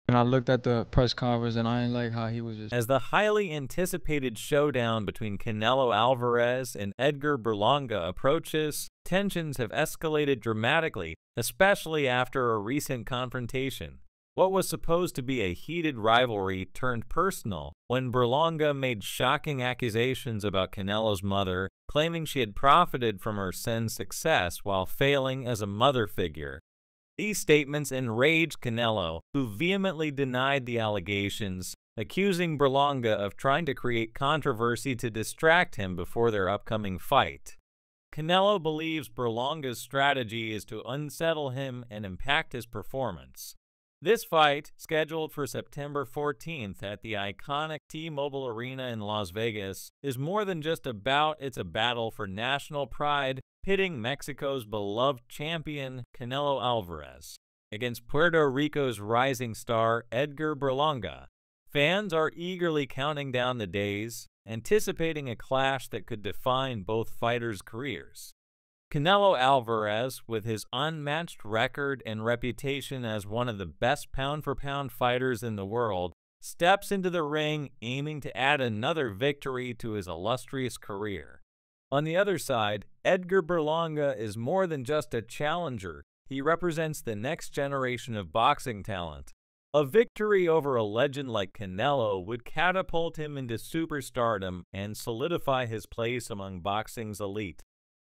And I looked at the press conference and I didn't like how he was just. As the highly anticipated showdown between Canelo Alvarez and Edgar Berlanga approaches, tensions have escalated dramatically, especially after a recent confrontation. What was supposed to be a heated rivalry turned personal when Berlanga made shocking accusations about Canelo's mother, claiming she had profited from her son's success while failing as a mother figure. These statements enraged Canelo, who vehemently denied the allegations, accusing Berlanga of trying to create controversy to distract him before their upcoming fight. Canelo believes Berlanga's strategy is to unsettle him and impact his performance. This fight, scheduled for September 14th at the iconic T-Mobile Arena in Las Vegas, is more than just a bout. It's a battle for national pride, pitting Mexico's beloved champion, Canelo Alvarez, against Puerto Rico's rising star, Edgar Berlanga. Fans are eagerly counting down the days, anticipating a clash that could define both fighters' careers. Canelo Alvarez, with his unmatched record and reputation as one of the best pound-for-pound fighters in the world, steps into the ring aiming to add another victory to his illustrious career. On the other side, Edgar Berlanga is more than just a challenger. He represents the next generation of boxing talent. A victory over a legend like Canelo would catapult him into superstardom and solidify his place among boxing's elite.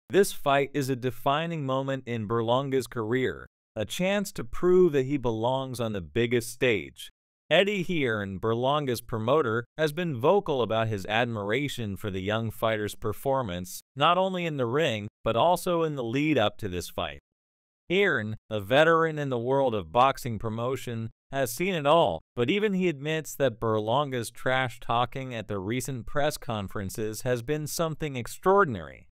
This fight is a defining moment in Berlanga's career, a chance to prove that he belongs on the biggest stage. Eddie Hearn, Berlanga's promoter, has been vocal about his admiration for the young fighter's performance, not only in the ring, but also in the lead-up to this fight. Hearn, a veteran in the world of boxing promotion, has seen it all, but even he admits that Berlanga's trash-talking at the recent press conferences has been something extraordinary.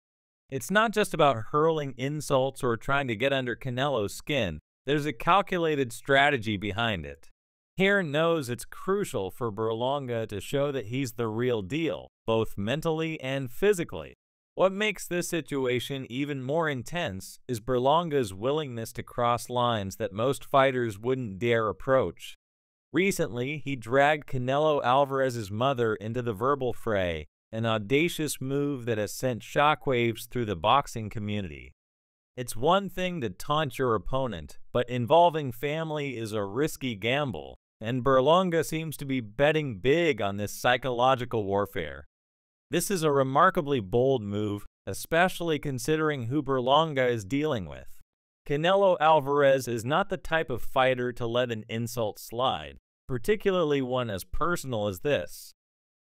It's not just about hurling insults or trying to get under Canelo's skin. There's a calculated strategy behind it. Hearn knows it's crucial for Berlanga to show that he's the real deal, both mentally and physically. What makes this situation even more intense is Berlanga's willingness to cross lines that most fighters wouldn't dare approach. Recently, he dragged Canelo Alvarez's mother into the verbal fray, an audacious move that has sent shockwaves through the boxing community. It's one thing to taunt your opponent, but involving family is a risky gamble, and Berlanga seems to be betting big on this psychological warfare. This is a remarkably bold move, especially considering who Berlanga is dealing with. Canelo Alvarez is not the type of fighter to let an insult slide, particularly one as personal as this.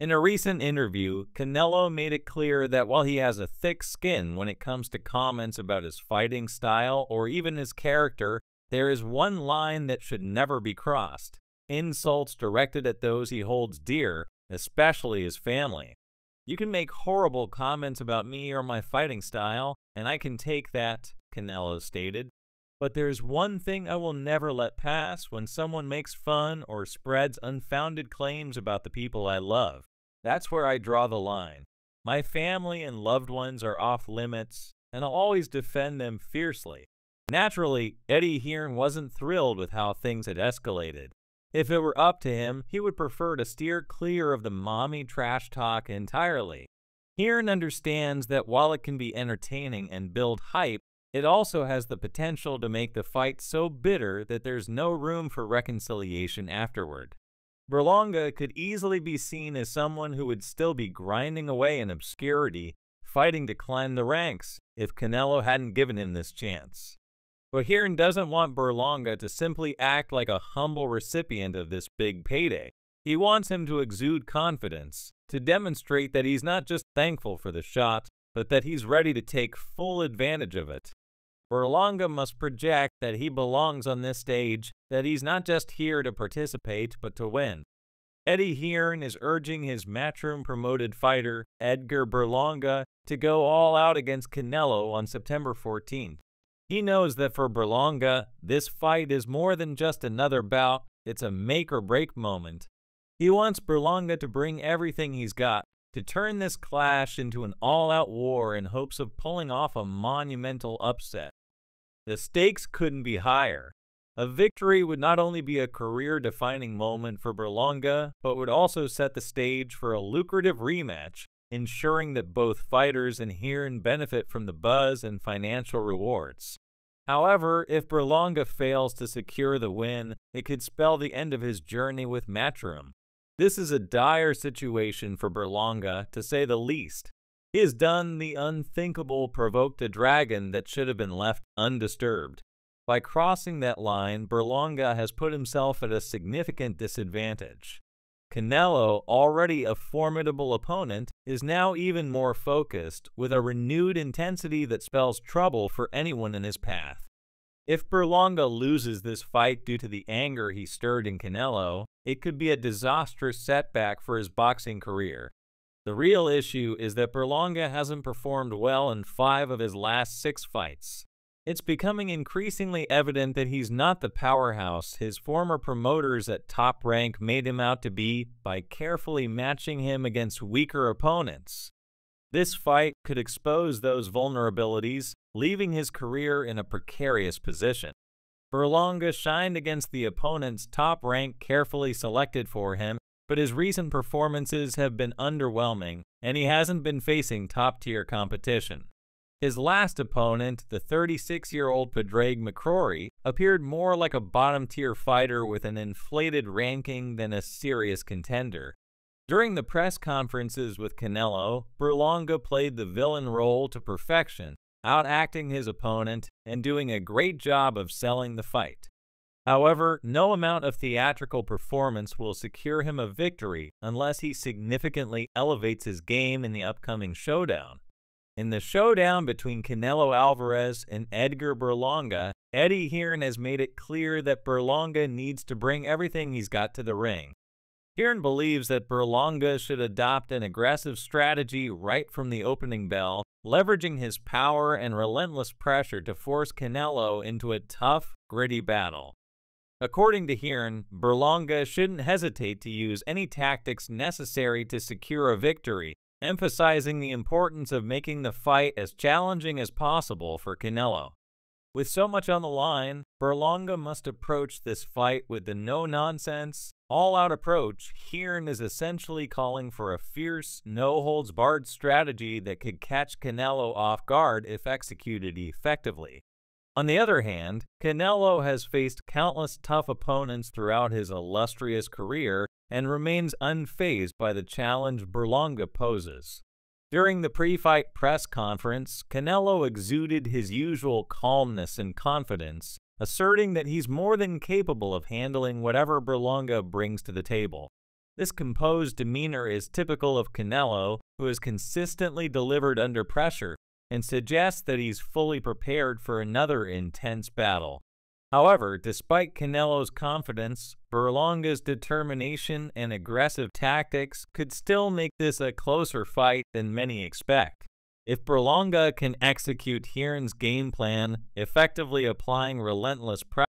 In a recent interview, Canelo made it clear that while he has a thick skin when it comes to comments about his fighting style or even his character, there is one line that should never be crossed: insults directed at those he holds dear, especially his family. You can make horrible comments about me or my fighting style, and I can take that, Canelo stated. But there's one thing I will never let pass: when someone makes fun or spreads unfounded claims about the people I love. That's where I draw the line. My family and loved ones are off limits, and I'll always defend them fiercely. Naturally, Eddie Hearn wasn't thrilled with how things had escalated. If it were up to him, he would prefer to steer clear of the mommy trash talk entirely. Hearn understands that while it can be entertaining and build hype, it also has the potential to make the fight so bitter that there's no room for reconciliation afterward. Berlanga could easily be seen as someone who would still be grinding away in obscurity, fighting to climb the ranks, if Canelo hadn't given him this chance. But Hearn doesn't want Berlanga to simply act like a humble recipient of this big payday. He wants him to exude confidence, to demonstrate that he's not just thankful for the shot, but that he's ready to take full advantage of it. Berlanga must project that he belongs on this stage, that he's not just here to participate, but to win. Eddie Hearn is urging his Matchroom-promoted fighter, Edgar Berlanga, to go all out against Canelo on September 14th. He knows that for Berlanga, this fight is more than just another bout, it's a make-or-break moment. He wants Berlanga to bring everything he's got, to turn this clash into an all-out war in hopes of pulling off a monumental upset. The stakes couldn't be higher. A victory would not only be a career-defining moment for Berlanga, but would also set the stage for a lucrative rematch, ensuring that both fighters and Hearn benefit from the buzz and financial rewards. However, if Berlanga fails to secure the win, it could spell the end of his journey with Matchroom. This is a dire situation for Berlanga, to say the least. He has done the unthinkable, provoked a dragon that should have been left undisturbed. By crossing that line, Berlanga has put himself at a significant disadvantage. Canelo, already a formidable opponent, is now even more focused, with a renewed intensity that spells trouble for anyone in his path. If Berlanga loses this fight due to the anger he stirred in Canelo, it could be a disastrous setback for his boxing career. The real issue is that Berlanga hasn't performed well in 5 of his last 6 fights. It's becoming increasingly evident that he's not the powerhouse his former promoters at Top Rank made him out to be by carefully matching him against weaker opponents. This fight could expose those vulnerabilities, leaving his career in a precarious position. Berlanga shined against the opponents Top Rank carefully selected for him, but his recent performances have been underwhelming, and he hasn't been facing top-tier competition. His last opponent, the 36-year-old Padraig McCrory, appeared more like a bottom-tier fighter with an inflated ranking than a serious contender. During the press conferences with Canelo, Berlanga played the villain role to perfection, outacting his opponent and doing a great job of selling the fight. However, no amount of theatrical performance will secure him a victory unless he significantly elevates his game in the upcoming showdown. In the showdown between Canelo Alvarez and Edgar Berlanga, Eddie Hearn has made it clear that Berlanga needs to bring everything he's got to the ring. Hearn believes that Berlanga should adopt an aggressive strategy right from the opening bell, leveraging his power and relentless pressure to force Canelo into a tough, gritty battle. According to Hearn, Berlanga shouldn't hesitate to use any tactics necessary to secure a victory, emphasizing the importance of making the fight as challenging as possible for Canelo. With so much on the line, Berlanga must approach this fight with the no-nonsense, all-out approach. Hearn is essentially calling for a fierce, no-holds-barred strategy that could catch Canelo off guard if executed effectively. On the other hand, Canelo has faced countless tough opponents throughout his illustrious career and remains unfazed by the challenge Berlanga poses. During the pre-fight press conference, Canelo exuded his usual calmness and confidence, asserting that he's more than capable of handling whatever Berlanga brings to the table. This composed demeanor is typical of Canelo, who has consistently delivered under pressure, and suggests that he's fully prepared for another intense battle. However, despite Canelo's confidence, Berlanga's determination and aggressive tactics could still make this a closer fight than many expect. If Berlanga can execute Hearn's game plan, effectively applying relentless pressure